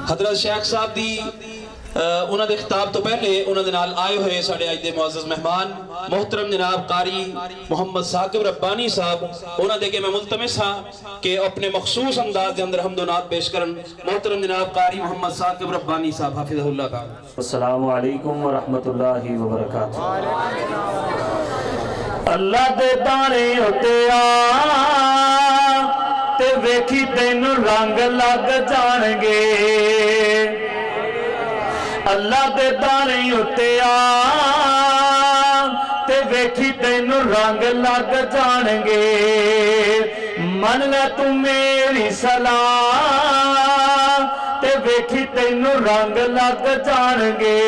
हजरत शेख साहब दी उन्होंने खिताब तो पहले उन्होंने नाल आए हुए साढ़े अज दे मुअज़्ज़ज़ मेहमान मोहतरम जनाब कारी मोहम्मद साकिब रब्बानी साहब उन्होंने के मैं मुल्तमिस हाँ कि अपने मखसूस अंदाज के अंदर हमदो नात पेश करन। मोहतरम जनाब कारी मोहम्मद साकिब रब्बानी साहब हाफिज़हुल्लाह ताला। अस्सलामु अलैकुम व रहमतुल्लाहि व बरकातुहू। अल्लाह दे दाने होते आ ते वेखी तेनू रंग लग जाणगे। अल्लाह दे दाने होते आ ते वेखी तेनू रंग लग जाणगे। मन ले तू मेरी सलाह ते वेखी तेनू रंग लग जाणगे।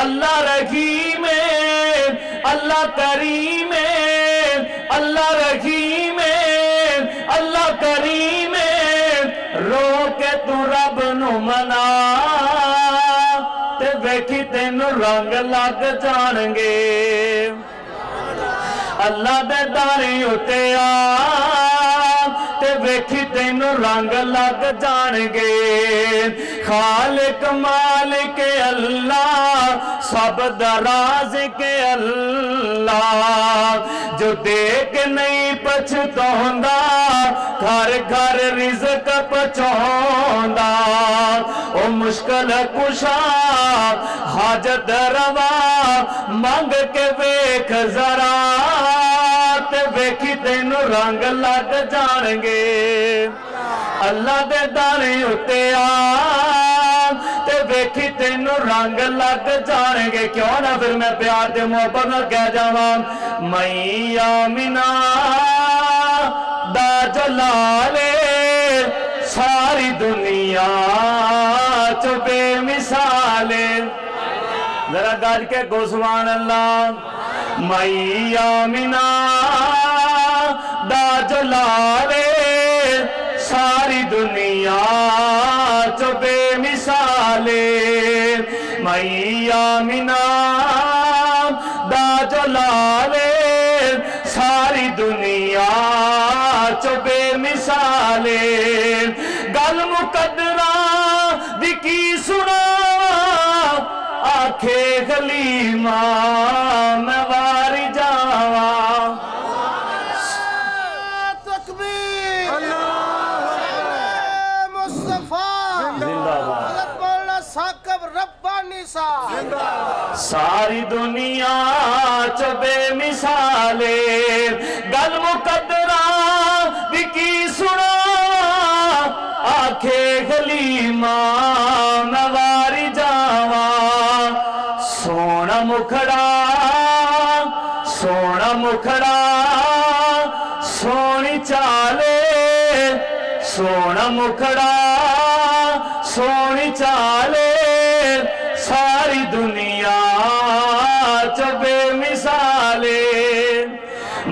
अल्लाह रहीम अल्लाह करीम अल्लाह रहीम अल्लाह करीम रो के तू रब नू मना ते वेखी तेनू रंग लग जाणगे। अल्लाह दे दाने होते आ ते वेखी तेनू रंग लग जाणगे। खालिक मालिक अल्लाह सब दराज के अल्लाह जो देख नहीं पछताउंदा घर घर रिज़्क पहुंचाउंदा। ओ मुश्किल कुशा हाजत रवा मंग के वेख जरा ते वेखी तेनू रंग लग जाणगे। अल्लाह दे दाने होते आ ते वेखी तेनू रंग लग जाणगे। क्यों ना फिर मैं प्यार दे मोहब्बत नाल कह जावां मैया मिना दा जलाले सारी दुनिया च बेमिसाले। जरा गज के गो सुभान अल्लाह। मैया मिना दा जलाले सारी दुनिया च बेमिसाले। मैया मिना दा जलाले सारी दुनिया च बेमिसाले। गल मुकद्दरा दी की सुना आखे गलीमा मैं वारी जावा। सारी दुनिया च बेमिसाले। गल मुकद्दरा दी की सुना आखे गलीमा मैं वारी जावा। सोना मुखड़ा सोनी चाले सोना मुखड़ा सोनी चाले सारी दुनिया च बेमिसाले।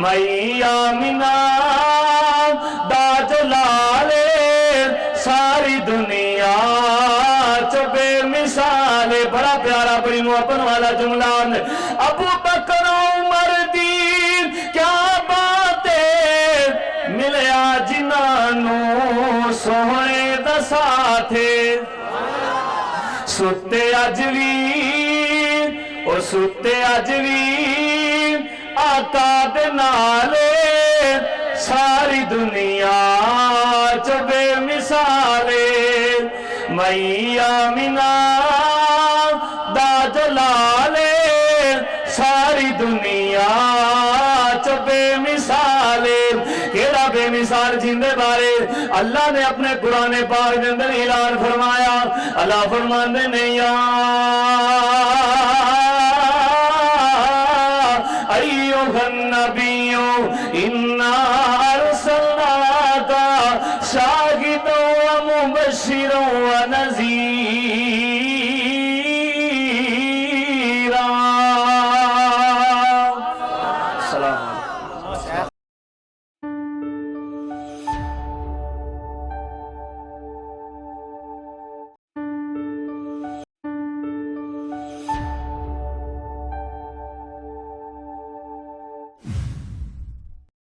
मैया मिना दा जलाले सारी दुनिया च बेमिसाले। बड़ा प्यारा बड़ी मोहब्बत वाला जुमला। अबू बकर उमर दी क्या बातें मिलया जिन्हां सोहने दा साथे। सुते अज भी ओ सुते अज भी आका दे नाले सारी दुनिया च बेमिसाले। मैया मिना दा जलाले सारी दुनिया च बेमिसाले। केड़ा बेमिसाल जिंदे बारे अल्लाह ने अपने कुरान पाक के अंदर ऐलान फरमाया। अल्लाह फरमाते ने या अय्युहन नबिय्यु इन्ना अरसलनाका शाहिदन व मुबश्शिरन व नज़ीरा।